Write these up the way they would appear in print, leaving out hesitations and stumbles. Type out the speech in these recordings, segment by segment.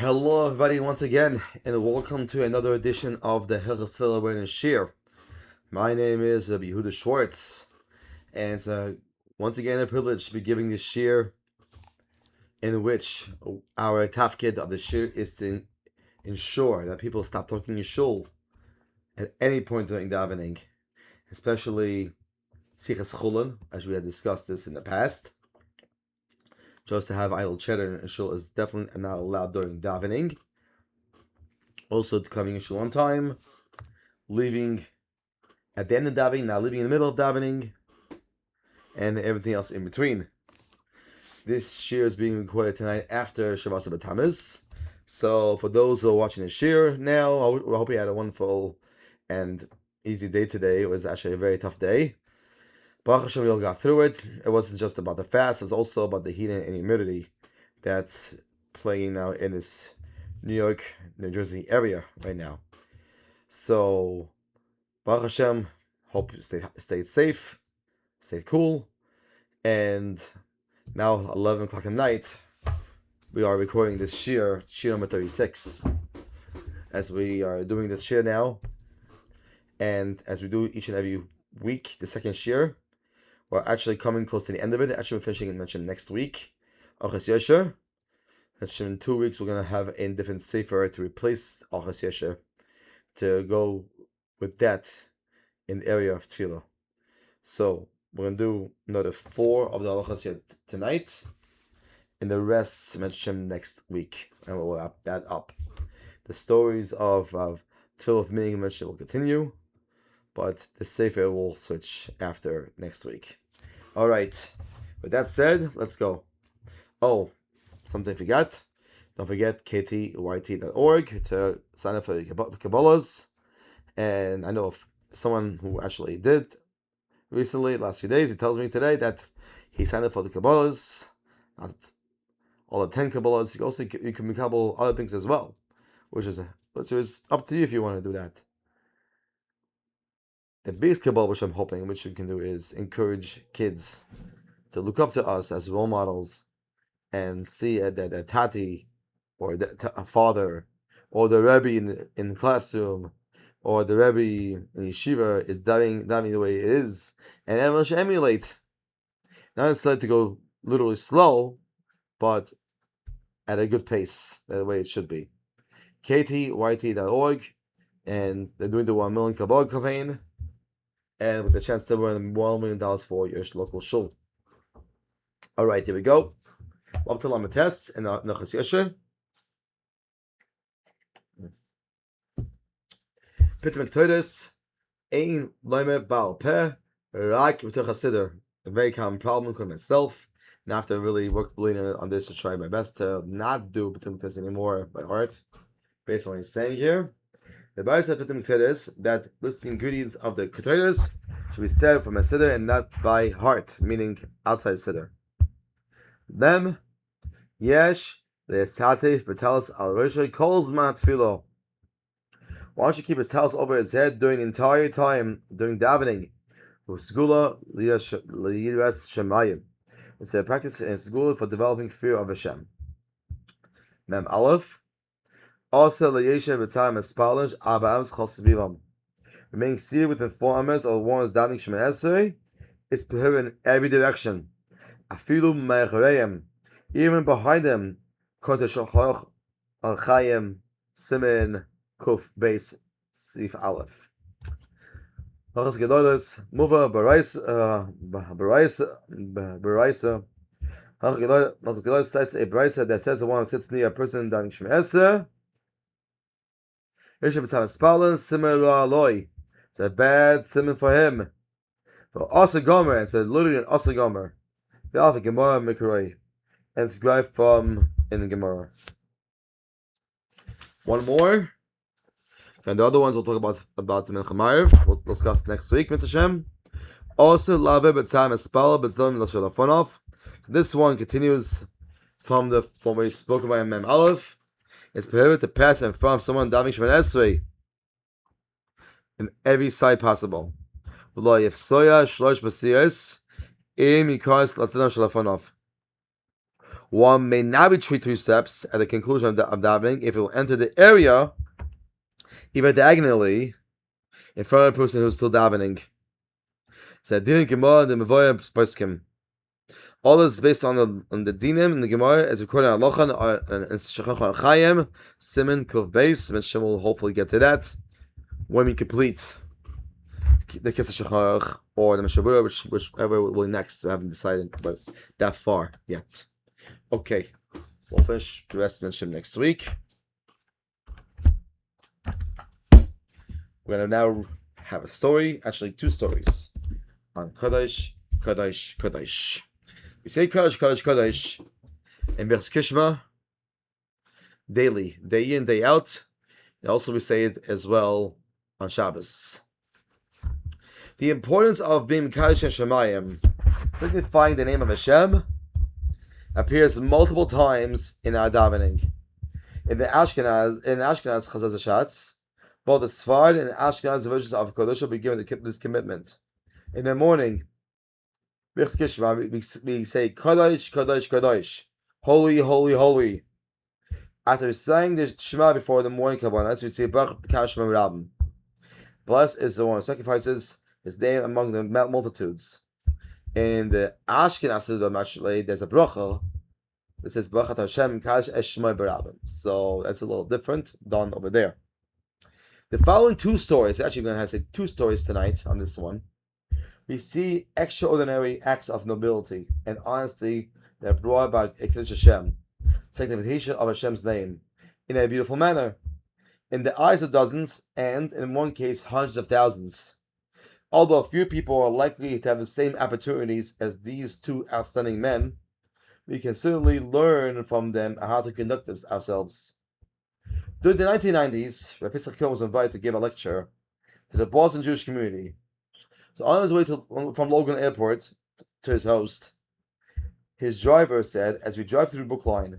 Hello, everybody, once again, and welcome to another edition of the Tefillah and Shiur. My name is R Yehudah Schwartz, and it's once again a privilege to be giving this shiur, in which our tafkid of the shiur is to ensure that people stop talking shul at any point during davening, especially sichas chulin, as we had discussed this in the past. Just to have idle chatter in shul is definitely not allowed during davening. Also, coming in shul on time, leaving at the end of davening, not leaving in the middle of davening, and everything else in between. This shiur is being recorded tonight after Shavas B'Tamuz. So, for those who are watching the shiur now, I hope you had a wonderful and easy day today. It was actually a very tough day. Baruch Hashem, we all got through it. It wasn't just about the fast, it was also about the heat and humidity that's playing now in this New York, New Jersey area right now. So, Baruch Hashem, hope you stayed safe, stayed cool, and now 11 o'clock at night, we are recording this shiur number 36, as we are doing this shiur now, and as we do each and every week, the second shiur, we're actually coming close to the end of it. Actually, we're finishing and mentioned next week. Achas Yesher. Actually, in 2 weeks, we're going to have a different sefer to replace Achas Yesher, to go with that in the area of Tefillah. So, we're going to do another 4 of the Achas Yesher tonight, and the rest mentioned next week, and we'll wrap that up. The stories of Tefillah with meaning mentioned will continue, but the sefer will switch after next week. All right. With that said, let's go. Oh, something I forgot. Don't forget ktyt.org to sign up for kabolos. And I know of someone who actually did recently, last few days. He tells me today that he signed up for the kabolos, not all the 10 kabolos. You can kabol other things as well, which is up to you if you want to do that. The biggest kabbalah, which I'm hoping, which we can do, is encourage kids to look up to us as role models and see that a tati, or a father, or the rebbe in the classroom, or the rebbe in yeshiva is davening the way it is, and everyone should emulate. Not necessarily to go literally slow, but at a good pace, the way it should be. ktyt.org, and they're doing the 1 million kabbalah campaign, and with the chance to win $1 million for your local shul. All right, here we go. Up to Lamates and Nachas Yesher. Pitim Ektoidus, Ein Loime Baal Peh, Rak B'Tuch HaSiddur. A very common problem with myself. Now I have to really work on this to try my best to not do Pitim Ektoidus anymore by heart, based on what he's saying here. The Bais Medresh is that listing ingredients of the ketores should be said from a siddur and not by heart, meaning outside siddur. Them, yesh, the satif betalis al roshay calls mat tefillah. Why don't you keep his talis over his head during the entire time during davening? Usgula liyiras shemayim. It's a practice in school for developing fear of Hashem. Mem Aleph. Also, remaining seated within 4 amas or one is davening Shemoneh Esrei, it's prohibited in every direction. Even behind them, Shulchan Al-Chaim, Simen, Kuf, Bais, Sif Aleph. Hachas Gedolos, Muva, Baraisa. Hachas Gedolos cites a Baraisa that says the one who sits near a person davening Shemoneh Esrei, it's a bad simon for him. For Asa Gomer, it's literally an Asa Gomer. The Alpha Gemara Mikroi. And it's derived from in the Gemara. One more. And the other ones we'll talk about the Mincha we'll discuss next week, Mr. Shem. Also, Lave B'Tzam Espal B'Zom L'Shalafonov. So this one continues from what we spoke about in Mem Aleph. It's prohibited to pass in front of someone davening Shemoneh Esrei in every side possible. Or One may not retreat 3 steps at the conclusion of davening if it will enter the area either diagonally in front of the person who's still davening. So davening Gemara the Mevoya Poskim. All this is based on the dinim and the Gemara as recorded on Lochan and Shechach Chaim, Simon Kuf Bais. Mention will hopefully get to that when we complete the Kiss Shechach or the Meshabura, whichever will be next. We haven't decided, but that far yet. Okay, we'll finish the rest of Mention next week. We're going to now have a story, actually 2 stories, on Kodesh, Kodesh, Kodesh. We say Kodesh, Kodesh, Kodesh in Bais Kishma daily, day in, day out. And also we say it as well on Shabbos. The importance of being Kodesh and Shemayim, signifying the name of Hashem, appears multiple times in our davening. In Ashkenaz Chazal Zashatz, both the Sfard and Ashkenaz versions of Kodesh will be given this commitment. In the morning, we say Kodesh, Kodesh, Kodesh, holy, holy, holy. After saying the Shema before the morning Kabbalah, we say Baruch Kashma Rabim. Blessed is the one who sacrifices his name among the multitudes. In the Ashkenaz actually, there's a bracha that says Baruch Hashem Kadosh Eshmai Barabim. So that's a little different done over there. The following 2 stories, actually we're going to have to say 2 stories tonight on this one. We see extraordinary acts of nobility and honesty that are brought by Kiddush Hashem, sanctification of Hashem's name, in a beautiful manner, in the eyes of dozens, and in one case, hundreds of thousands. Although few people are likely to have the same opportunities as these 2 outstanding men, we can certainly learn from them how to conduct ourselves. During the 1990s, Rabbi Yitzchak Cohen was invited to give a lecture to the Boston Jewish community. So on his way from Logan Airport to his host, his driver said, as we drive through Brookline,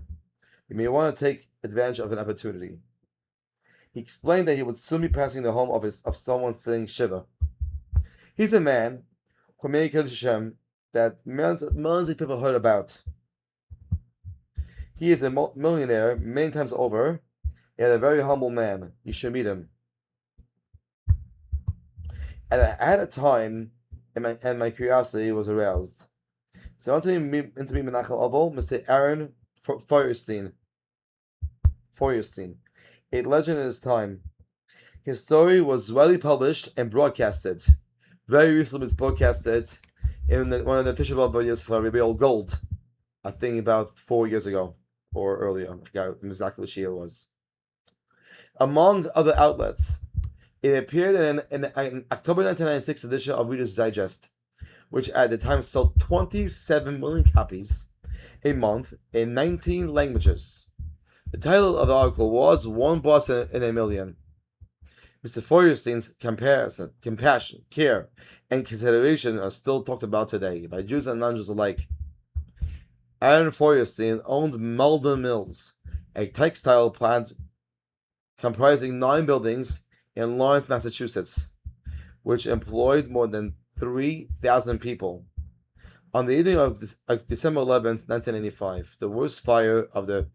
you may want to take advantage of an opportunity. He explained that he would soon be passing the home of someone saying Shiva. He's a man who made Kiddush Hashem that millions of people heard about. He is a millionaire many times over, and a very humble man. You should meet him. And at a time, and my curiosity was aroused. So I wanted to meet Menachem Oval, Mr. Aaron Feuerstein, a legend in his time. His story was widely published and broadcasted. Very recently was broadcasted in one of the Tisha B'Av videos for Rabbi Gold, I think about 4 years ago or earlier. I forgot exactly what year it was. Among other outlets, it appeared in October 1996 edition of Reader's Digest, which at the time sold 27 million copies a month in 19 languages. The title of the article was One Boss in a Million. Mr. Feuerstein's compassion, care, and consideration are still talked about today by Jews and non-Jews alike. Aaron Feuerstein owned Malden Mills, a textile plant comprising 9 buildings in Lawrence, Massachusetts, which employed more than 3,000 people. On the evening of December 11th, 1985, the worst fire of the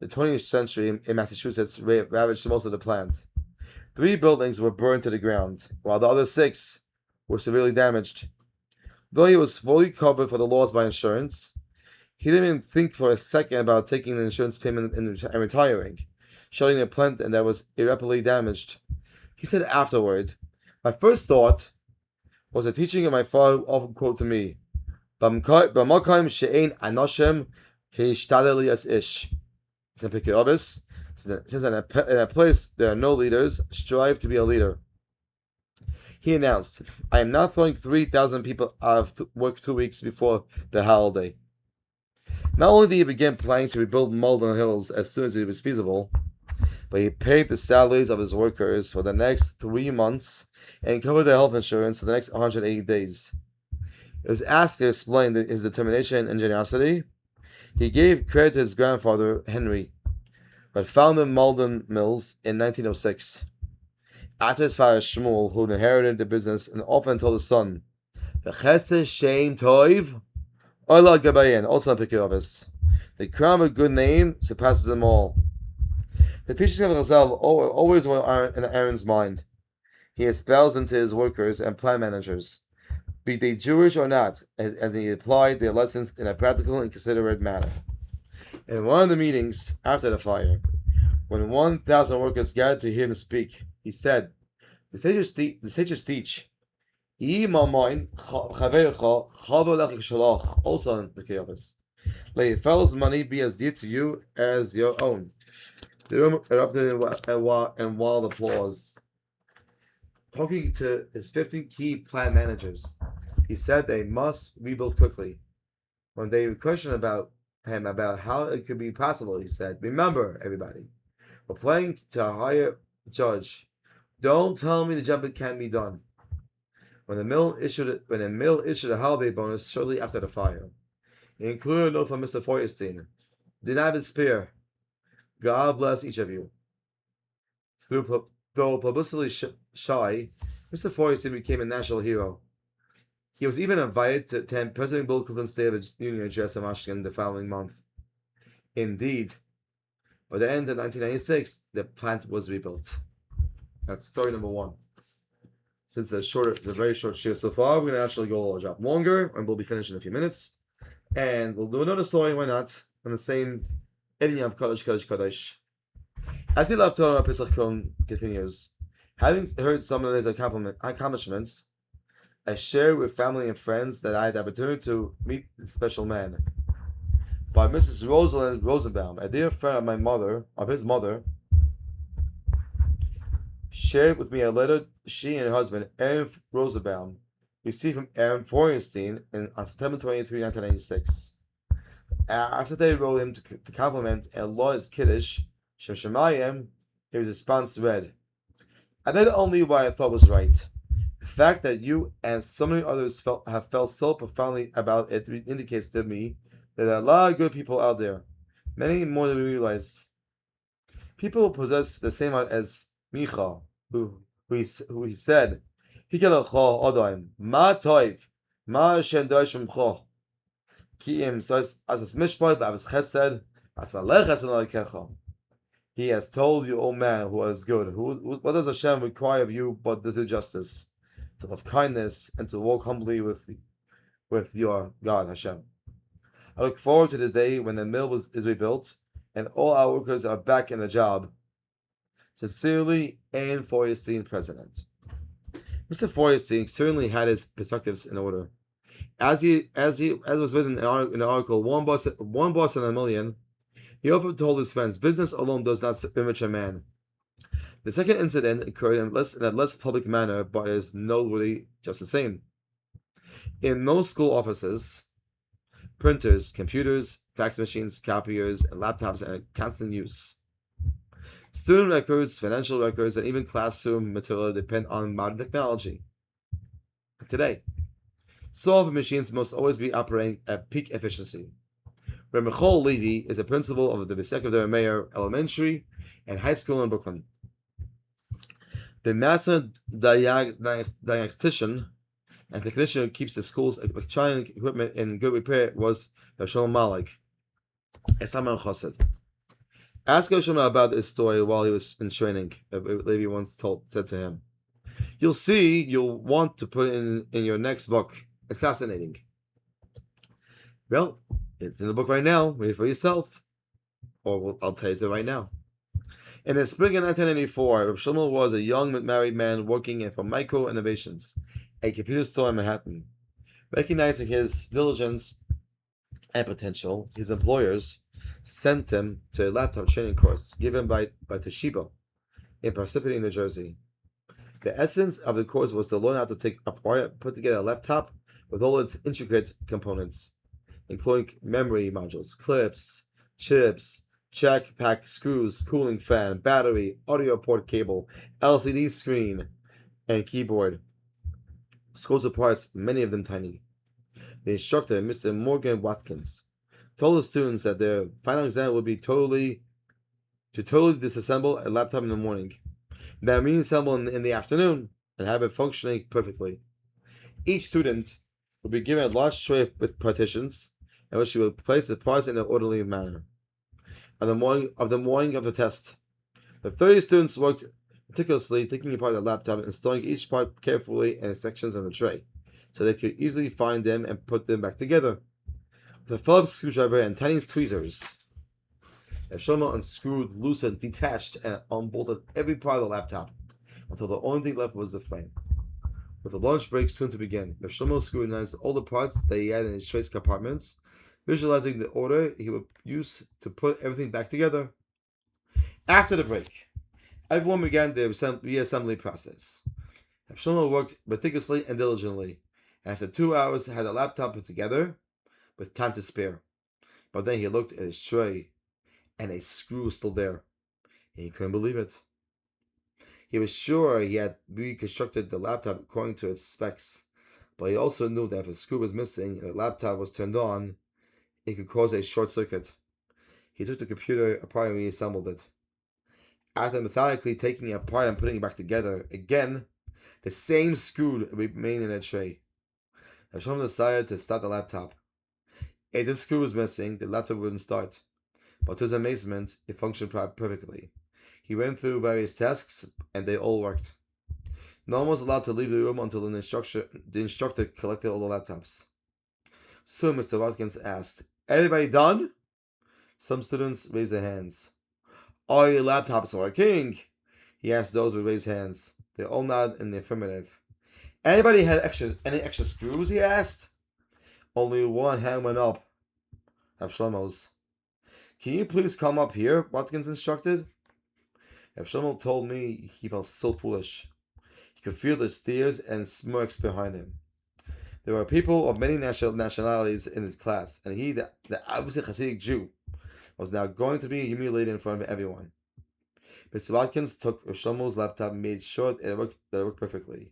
20th century in Massachusetts ravaged most of the plant. 3 buildings were burned to the ground, while the other 6 were severely damaged. Though he was fully covered for the loss by insurance, he didn't even think for a second about taking the insurance payment and retiring, shutting the plant and that was irreparably damaged. He said afterward, "My first thought was a teaching of my father often quote to me, B'makom she'ein anoshem hishtadel li as ish." It's in Pirkei Avos. Since in a place there are no leaders, strive to be a leader. He announced, "I am not throwing 3,000 people out of work 2 weeks before the holiday." Not only did he begin planning to rebuild Malden Hills as soon as it was feasible, but he paid the salaries of his workers for the next 3 months and covered their health insurance for the next 180 days. He was asked to explain his determination and generosity. He gave credit to his grandfather, Henry, who had founded Malden Mills in 1906. After his father, Shmuel, who inherited the business and often told his son, "V'chesed shem toiv, ola gabayin," also in Pirkei Avos. The crown of a good name surpasses them all. The teachings of Chazal always were in Aaron's mind. He espoused them to his workers and plant managers, be they Jewish or not, as he applied their lessons in a practical and considerate manner. In one of the meetings after the fire, when 1,000 workers gathered to hear him speak, he said, The sages teach, also in the let your fellow's money be as dear to you as your own. The room erupted in wild applause. Talking to his 15 key plant managers, he said they must rebuild quickly. When they questioned about how it could be possible, he said, Remember, everybody, we're playing to a higher judge. Don't tell me the job can't be done. When the mill issued a holiday bonus shortly after the fire, it included a note from Mr. Feuerstein. Do not despair. God bless each of you. Though publicly shy, Mr. Feuerstein became a national hero. He was even invited to attend President Bill Clinton's State of the Union address in Washington the following month. Indeed, by the end of 1996, the plant was rebuilt. That's story number one. Since it's a very short shiur so far, we're going to actually go a job longer, and we'll be finished in a few minutes. And we'll do another story, why not, on the same idea of Kodesh. As he left Torah, Pesach continues. Having heard some of his accomplishments, I shared with family and friends that I had the opportunity to meet this special man. By Mrs. Rosalind Rosenbaum, a dear friend of his mother, shared with me a letter she and her husband, Aaron Rosenbaum, received from Aaron Feuerstein on September 23, 1996. After they wrote him to compliment and laud his Kiddush, Shem Shemayim, his response read, I did only what I thought was right. The fact that you and so many others have felt so profoundly about it indicates to me that there are a lot of good people out there, many more than we realize. People who possess the same heart as Micha, who he said, Hikelecho Odoim, Ma Toiv, Ma Hashem Doish Mcho, Ki Im Sois Asas Mishpat, Ba'avas Chesed, Asalech Chesed Alekecha. He has told you, O man, who is good. What does Hashem require of you but to do justice, to love kindness, and to walk humbly with your God, Hashem? I look forward to the day when the mill is rebuilt and all our workers are back in the job. Sincerely, Aaron Feuerstein, President. Mr. Feuerstein certainly had his perspectives in order. As was written in the article, one boss in a million, he often told his friends, business alone does not enrich a man. The second incident occurred in a less public manner, but is noteworthy just the same. In most school offices, printers, computers, fax machines, copiers, and laptops are in constant use. Student records, financial records, and even classroom material depend on modern technology. Today, solver machines must always be operating at peak efficiency. Rabbi Michal Levy is a principal of the Bais Medresh Elementary and High School in Brooklyn. The master diagnostician and technician who keeps the school's electronic equipment in good repair was Shalom Malik, a Samar Chassid. Ask Shalom about this story while he was in training. Levy once said to him, "You'll see. You'll want to put it in your next book. It's fascinating." Well, it's in the book right now. Read it for yourself. Or I'll tell you to right now. In the spring of 1994, Reb Shlomo was a young married man working for Micro Innovations, a computer store in Manhattan. Recognizing his diligence and potential, his employers sent him to a laptop training course given by Toshiba in Parsippany, New Jersey. The essence of the course was to learn how to put together a laptop with all its intricate components, including memory modules, clips, chips, jack, pack, screws, cooling fan, battery, audio port cable, LCD screen, and keyboard. Scores of parts, many of them tiny. The instructor, Mr. Morgan Watkins, told the students that their final exam would be totally disassemble a laptop in the morning, then reassemble in the afternoon, and have it functioning perfectly. Each student would be given a large tray with partitions in which he would place the parts in an orderly manner. On the morning of the test, the 30 students worked meticulously, taking apart the laptop and installing each part carefully in sections on the tray, so they could easily find them and put them back together. With a Phillips screwdriver and tiny tweezers, Shlomo unscrewed, loosened, detached, and unbolted every part of the laptop until the only thing left was the frame. With the lunch break soon to begin, Shlomo scrutinized all the parts that he had in his trace compartments, visualizing the order he would use to put everything back together. After the break, everyone began the reassembly process. Shlomo worked meticulously and diligently, and after 2 hours had the laptop put together with time to spare. But then he looked at his tray, and a screw was still there, and he couldn't believe it. He was sure he had reconstructed the laptop according to its specs, but he also knew that if a screw was missing and the laptop was turned on, it could cause a short circuit. He took the computer apart and reassembled it. After methodically taking it apart and putting it back together again, the same screw remained in the tray. Shlomo decided to start the laptop. If the screw was missing, the laptop wouldn't start. But to his amazement, it functioned perfectly. He went through various tasks, and they all worked. No one was allowed to leave the room until the instructor collected all the laptops. Soon Mr. Watkins asked, "Everybody done?" Some students raised their hands. "Are your laptops working?" He asked those with raised hands. They all nodded in the affirmative. "Anybody have any extra screws?" he asked. Only one hand went up. Rav Shlomo's. "Can you please come up here?" Watkins instructed. Rav Shlomo told me he felt so foolish. He could feel the stares and smirks behind him. There were people of many nationalities in his class, and he, the obviously Hasidic Jew, was now going to be humiliated in front of everyone. Mr. Watkins took Rav Shlomo's laptop and made sure that it worked perfectly.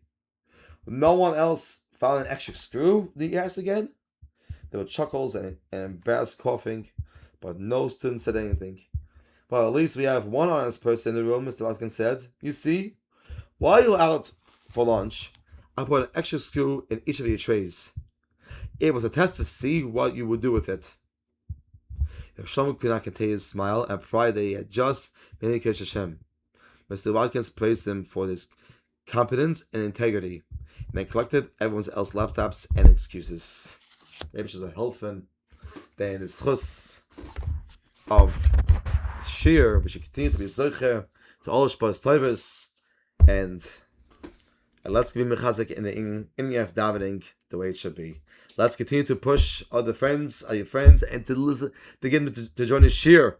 "No one else found an extra screw?" he asked again. There were chuckles and embarrassed coughing, but no student said anything. "Well, at least we have one honest person in the room," Mr. Watkins said. "You see, while you were out for lunch, I put an extra screw in each of your trays. It was a test to see what you would do with it." Shlomo could not contain his smile and pride that he had just made Kiddush Hashem. Mr. Watkins praised him for his competence and integrity, and then collected everyone else's laptops and excuses. Maybe she's a helfen. Then the schus of shiur, we should continue to be zocher to all Shpas Tovos, and let's give him mechazik in the in-yaf davening the way it should be. Let's continue to push other friends, your friends, and to listen, to get them to join the shiur.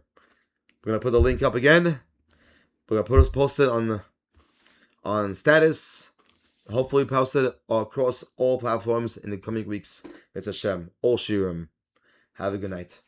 We're gonna put the link up again. We're gonna post it on status. Hopefully post it across all platforms in the coming weeks. It's Hashem. All shiurim. Have a good night.